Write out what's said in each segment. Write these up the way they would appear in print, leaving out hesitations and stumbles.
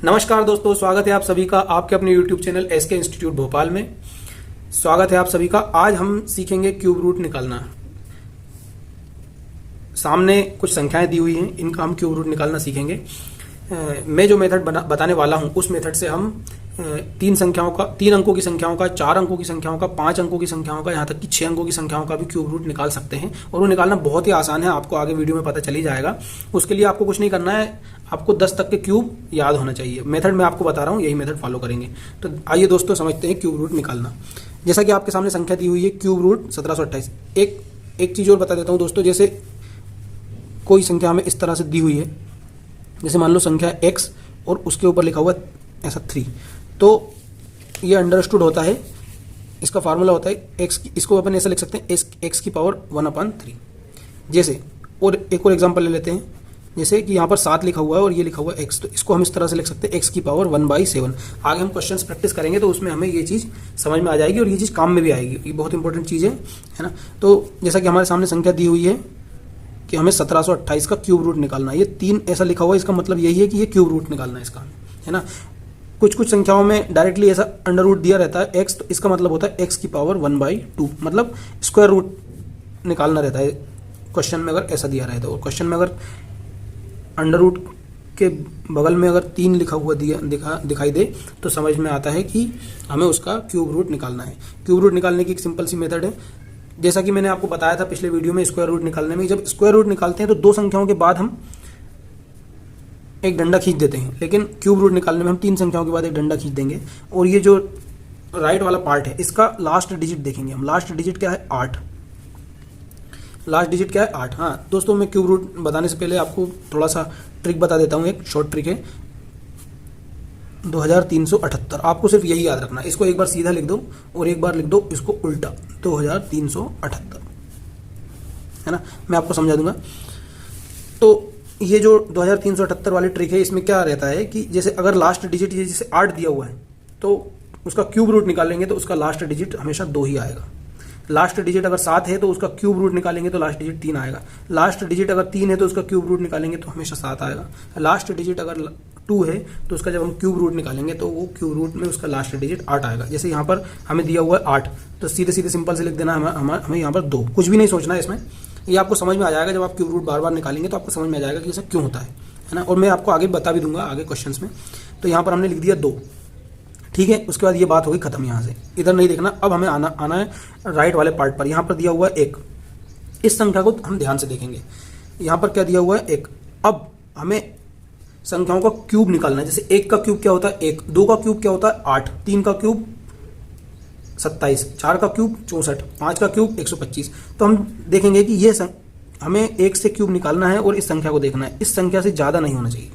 नमस्कार दोस्तों, स्वागत है आप सभी का आपके अपने YouTube channel SK institute Bhopal में। स्वागत है आप सभी का। आज हम सीखेंगे क्यूब रूट निकालना। सामने कुछ संख्याएं दी हुई हैं, इनका हम क्यूब रूट निकालना सीखेंगे। मैं जो मेथड बताने वाला हूं उस मेथड से हम तीन अंकों की संख्याओं का, 4 अंकों की संख्याओं का, 5 अंकों की संख्याओं का, यहाँ तक कि 6 अंकों की संख्याओं का भी क्यूब रूट निकाल सकते हैं। और वो निकालना बहुत ही आसान है, आपको आगे वीडियो में पता चल ही जाएगा। उसके लिए आपको कुछ नहीं करना है, आपको 10 तक के क्यूब याद होना चाहिए। मेथड मैं आपको बता रहा हूँ, यही मेथड फॉलो करेंगे। तो आइए दोस्तों समझते हैं क्यूब रूट निकालना। जैसा कि आपके सामने संख्या दी हुई है क्यूब रूट 1728। एक चीज़ और बता देता हूँ दोस्तों, जैसे कोई संख्या हमें इस तरह से दी हुई है, जैसे मान लो संख्या x और उसके ऊपर लिखा हुआ ऐसा 3, तो ये अंडरस्टूड होता है, इसका फार्मूला होता है x, इसको अपन ऐसा लिख सकते हैं x की पावर 1/3। जैसे और एक और एग्जांपल ले लेते हैं, जैसे कि यहाँ पर 7 लिखा हुआ है और ये लिखा हुआ है x, तो इसको हम इस तरह से लिख सकते हैं x की पावर 1/7। आगे हम क्वेश्चंस प्रैक्टिस करेंगे तो उसमें हमें ये चीज़ समझ में आ जाएगी और ये चीज़ काम में भी आएगी। ये बहुत इंपॉर्टेंट चीज़ है ना। तो जैसा कि हमारे सामने संख्या दी हुई है कि हमें 1728 का क्यूब रूट निकालना है। ये 3 ऐसा लिखा हुआ है, इसका मतलब यही है कि ये क्यूब रूट निकालना है इसका, है ना। कुछ संख्याओं में डायरेक्टली ऐसा अंडर रूट दिया रहता है x, तो इसका मतलब होता है x की पावर 1/2, मतलब स्क्वायर रूट निकालना रहता है क्वेश्चन में अगर ऐसा दिया रहता है। और क्वेश्चन में अगर अंडर रूट के बगल में अगर 3 लिखा हुआ दिखाई दे तो समझ में आता है कि हमें उसका क्यूब रूट निकालना है। क्यूब रूट निकालने की एक सिंपल सी मेथड है, जैसा कि मैंने आपको बताया था पिछले वीडियो में। स्क्वायर रूट निकालने में जब स्क्वायर रूट निकालते हैं तो 2 संख्याओं के बाद हम एक डंडा खींच देते हैं, लेकिन क्यूब रूट निकालने में हम 3 संख्याओं के बाद एक डंडा खींच देंगे। और ये जो राइट वाला पार्ट है इसका लास्ट डिजिट देखेंगे हम। लास्ट डिजिट क्या है? 8। लास्ट डिजिट क्या है? 8। हाँ दोस्तों, मैं क्यूब रूट बताने से पहले आपको थोड़ा सा ट्रिक बता देता हूँ, एक शॉर्ट ट्रिक है। 2378, आपको सिर्फ यही याद रखना है। इसको एक बार सीधा लिख दो और एक बार लिख दो इसको उल्टा, 2378, है ना। मैं आपको समझा दूंगा। तो ये जो 2378 वाली ट्रिक है, इसमें क्या रहता है कि जैसे अगर लास्ट डिजिट ये जैसे 8 दिया हुआ है तो उसका क्यूब रूट निकालेंगे तो उसका लास्ट डिजिट हमेशा 2 ही आएगा। लास्ट डिजिट अगर 7 है तो उसका क्यूब रूट निकालेंगे तो लास्ट डिजिट 3 आएगा। लास्ट डिजिट अगर 3 है तो उसका क्यूब रूट निकालेंगे तो हमेशा 7 आएगा। लास्ट डिजिट अगर 2 है तो उसका जब हम क्यूब रूट निकालेंगे तो वो क्यूब रूट में उसका लास्ट डिजिट 8 आएगा। जैसे यहाँ पर हमें दिया हुआ है 8, तो सीधे सीधे सिंपल से लिख देना हमें यहाँ पर 2, कुछ भी नहीं सोचना है इसमें। ये आपको समझ में आ जाएगा, जब आप क्यूब रूट बार बार निकालेंगे तो आपको समझ में आ जाएगा कि ऐसा क्यों होता है ना। और मैं आपको आगे बता भी दूंगा आगे क्वेश्चंस में। तो यहाँ पर हमने लिख दिया 2, ठीक है। उसके बाद ये बात होगी खत्म, यहाँ से इधर नहीं देखना। अब हमें आना है राइट वाले पार्ट पर। यहाँ पर दिया हुआ है 1, इस संख्या को हम ध्यान से देखेंगे। यहाँ पर क्या दिया हुआ है? 1। अब हमें संख्याओं का क्यूब निकालना है। जैसे 1 का क्यूब क्या होता है? 1। 2 का क्यूब क्या होता है? 8। 3 का क्यूब 27। 4 का क्यूब 64। 5 का क्यूब 125। तो हम देखेंगे कि ये हमें 1 से क्यूब निकालना है और इस संख्या को देखना है, इस संख्या से ज़्यादा नहीं होना चाहिए।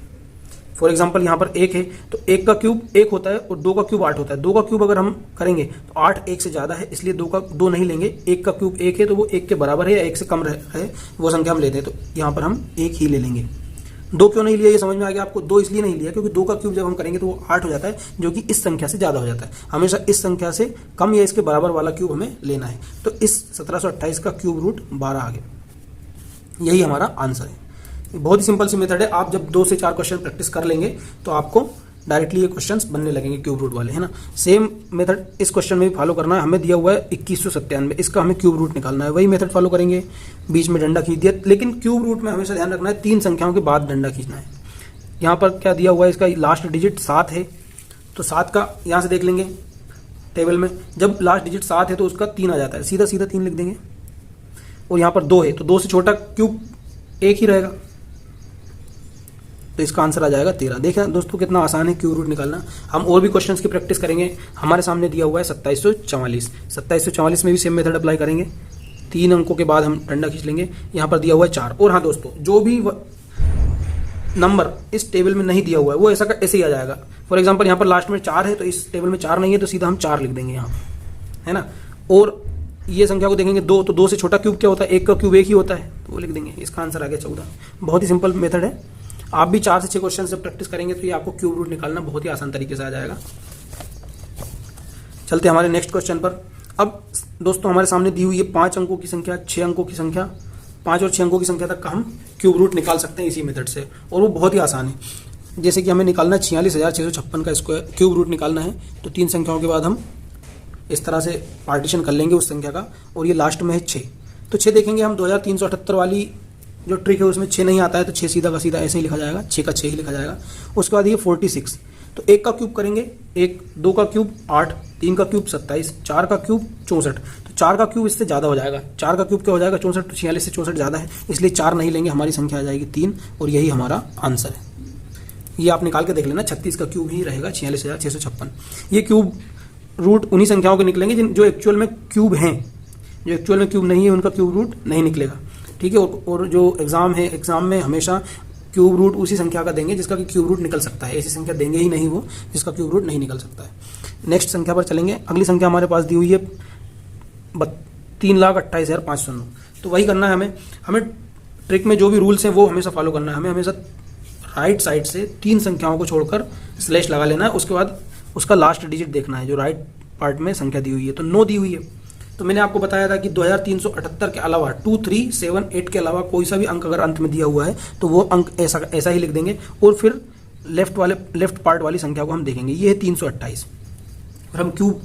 फॉर एग्जाम्पल यहाँ पर 1 है तो 1 का क्यूब 1 होता है और 2 का क्यूब 8 होता है। 2 का क्यूब अगर हम करेंगे तो 8 1 से ज़्यादा है, इसलिए 2 नहीं लेंगे। 1 का क्यूब 1 है तो वो 1 के बराबर है या 1 से कम है, वो संख्या हम लेते हैं। तो यहाँ पर हम 1 ही ले लेंगे। 2 क्यों नहीं लिया ये समझ में आ गया आपको? 2 इसलिए नहीं लिया क्योंकि 2 का क्यूब जब हम करेंगे तो वो 8 हो जाता है, जो कि इस संख्या से ज़्यादा हो जाता है। हमेशा इस संख्या से कम या इसके बराबर वाला क्यूब हमें लेना है। तो इस 1728 का क्यूब रूट 12 आ गया। यही हमारा आंसर है। बहुत ही सिंपल सी मेथड है। आप जब 2 से 4 क्वेश्चन प्रैक्टिस कर लेंगे तो आपको डायरेक्टली ये क्वेश्चंस बनने लगेंगे क्यूब रूट वाले, है ना। सेम मेथड इस क्वेश्चन में भी फॉलो करना है। हमें दिया हुआ है 2197, इसका हमें क्यूब रूट निकालना है। वही मेथड फॉलो करेंगे, बीच में डंडा खींच दिया। लेकिन क्यूब रूट में हमेशा ध्यान रखना है 3 संख्याओं के बाद डंडा खींचना है। यहाँ पर क्या दिया हुआ है? इसका लास्ट डिजिट 7 है, तो 7 का यहाँ से देख लेंगे टेबल में। जब लास्ट डिजिट 7 है तो उसका 3 आ जाता है, सीधा सीधा 3 लिख देंगे। और यहाँ पर 2 है तो 2 से छोटा क्यूब 1 ही रहेगा, तो इसका आंसर आ जाएगा 13। देखें दोस्तों कितना आसान है क्यूब रूट निकालना। हम और भी क्वेश्चंस की प्रैक्टिस करेंगे। हमारे सामने दिया हुआ है 2744। 2744 में भी सेम मेथड अप्लाई करेंगे। 3 अंकों के बाद हम डंडा खींच लेंगे। यहाँ पर दिया हुआ है 4। और हाँ दोस्तों, जो भी नंबर इस टेबल में नहीं दिया हुआ है वो ऐसे ही आ जाएगा। फॉर एग्जाम्पल यहाँ पर लास्ट में 4 है तो इस टेबल में 4 नहीं है तो सीधा हम 4 लिख देंगे यहाँ, है ना। और ये संख्या को देखेंगे 2, तो 2 से छोटा क्यूब क्या होता है? 1 का क्यूब 1 ही होता है, तो वो लिख देंगे। इसका आंसर आ गया 14। बहुत ही सिंपल मेथड है। आप भी 4 से 6 क्वेश्चन से प्रैक्टिस करेंगे तो ये आपको क्यूब रूट निकालना बहुत ही आसान तरीके से आ जाएगा। चलते हमारे नेक्स्ट क्वेश्चन पर। अब दोस्तों हमारे सामने दी हुई है 5 अंकों की संख्या, 6 अंकों की संख्या, 5 और 6 अंकों की संख्या तक का हम क्यूब रूट निकाल सकते हैं इसी मेथड से, और वो बहुत ही आसान है। जैसे कि हमें निकालना है 46,656 का स्क्वायर क्यूब रूट निकालना है, तो 3 संख्याओं के बाद हम इस तरह से पार्टीशन कर लेंगे उस संख्या का, और ये लास्ट में है 6। तो 6 देखेंगे हम 2378 वाली जो ट्रिक है उसमें 6 नहीं आता है, तो 6 सीधा का सीधा ऐसे ही लिखा जाएगा, 6 का 6 ही लिखा जाएगा। उसके बाद ये 46, तो 1 का क्यूब करेंगे, 1, 2 का क्यूब 8, 3 का क्यूब 27, 4 का क्यूब 64, तो 4 का क्यूब इससे ज़्यादा हो जाएगा। 4 का क्यूब क्या हो जाएगा 64, तो 46 से 64 ज़्यादा है, इसलिए 4 नहीं लेंगे, हमारी संख्या आ जाएगी 3, और यही हमारा आंसर है। ये आप निकाल के देख लेना, 36 का क्यूब ही रहेगा 46,656। ये क्यूब रूट उन्हीं संख्याओं के निकलेंगे जो एक्चुअल में क्यूब हैं, जो एक्चुअल में क्यूब नहीं है उनका क्यूब रूट नहीं निकलेगा, ठीक है। और जो एग्जाम है, एग्जाम में हमेशा क्यूब रूट उसी संख्या का देंगे जिसका कि क्यूब रूट निकल सकता है, ऐसी संख्या देंगे ही नहीं वो जिसका क्यूब रूट नहीं निकल सकता है। नेक्स्ट संख्या पर चलेंगे। अगली संख्या हमारे पास दी हुई है 3,28,509। तो वही करना है हमें ट्रिक में जो भी रूल्स हैं वो हमेशा फॉलो करना है। हमें हमेशा राइट साइड से 3 संख्याओं को छोड़कर स्लैश लगा लेना है, उसके बाद उसका लास्ट डिजिट देखना है जो राइट पार्ट में संख्या दी हुई है। तो 9 दी हुई है, तो मैंने आपको बताया था कि 2378 के अलावा 2, 3, 7, 8 के अलावा कोई सा भी अंक अगर अंत में दिया हुआ है तो वो अंक ऐसा ही लिख देंगे, और फिर लेफ्ट पार्ट वाली संख्या को हम देखेंगे। ये है 328, और हम क्यूब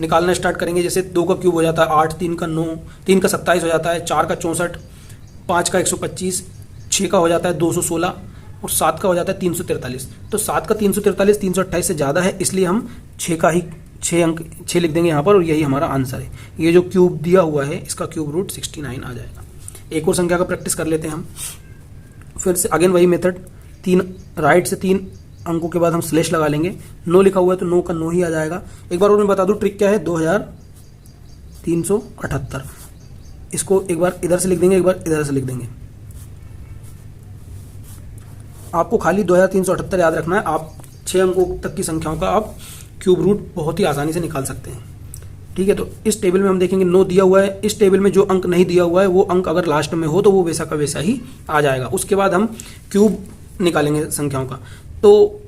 निकालना स्टार्ट करेंगे। जैसे 2 का क्यूब हो जाता है 8, 3 का 9, 3 का 27 हो जाता है, 4 का 64, 5 का 125, 6 का हो जाता है 216, और 7 का हो जाता है 343। तो 7 का 343 328 से ज़्यादा है, इसलिए हम 6 लिख देंगे यहाँ पर, और यही हमारा आंसर है। ये जो क्यूब दिया हुआ है इसका क्यूब रूट 69 आ जाएगा। एक और संख्या का प्रैक्टिस कर लेते हैं हम। फिर से अगेन वही मेथड, 3 राइट से 3 अंकों के बाद हम स्लैश लगा लेंगे। 9 लिखा हुआ है तो 9 का 9 ही आ जाएगा। एक बार और मैं बता दूं ट्रिक क्या है, 2378। इसको एक बार इधर से लिख देंगे, एक बार इधर से लिख देंगे। आपको खाली 2378 याद रखना है। आप 6 अंकों तक की संख्याओं का आप क्यूब रूट बहुत ही आसानी से निकाल सकते हैं, ठीक है। तो इस टेबल में हम देखेंगे 9 दिया हुआ है। इस टेबल में जो अंक नहीं दिया हुआ है वो अंक अगर लास्ट में हो तो वो वैसा का वैसा ही आ जाएगा। उसके बाद हम क्यूब निकालेंगे संख्याओं का। तो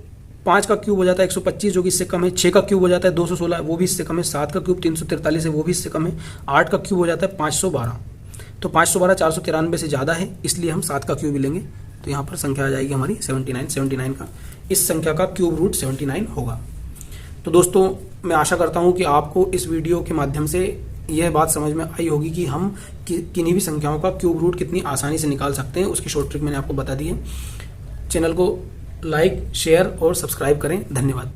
5 का क्यूब हो जाता है 125 जो कि इससे कम है। 6 का क्यूब हो जाता है 216, वो भी इससे कम है। 7 का क्यूब 343 है, वो भी इससे कम है। 8 का क्यूब हो जाता है 512, तो 512 493 से ज़्यादा है, इसलिए हम 7 का क्यूब ही लेंगे। तो यहाँ पर संख्या आ जाएगी हमारी 79 का। इस संख्या का क्यूब रूट 79 होगा। तो दोस्तों मैं आशा करता हूँ कि आपको इस वीडियो के माध्यम से यह बात समझ में आई होगी कि हम किन्हीं भी संख्याओं का क्यूब रूट कितनी आसानी से निकाल सकते हैं। उसकी शॉर्ट ट्रिक मैंने आपको बता दी है। चैनल को लाइक, शेयर और सब्सक्राइब करें। धन्यवाद।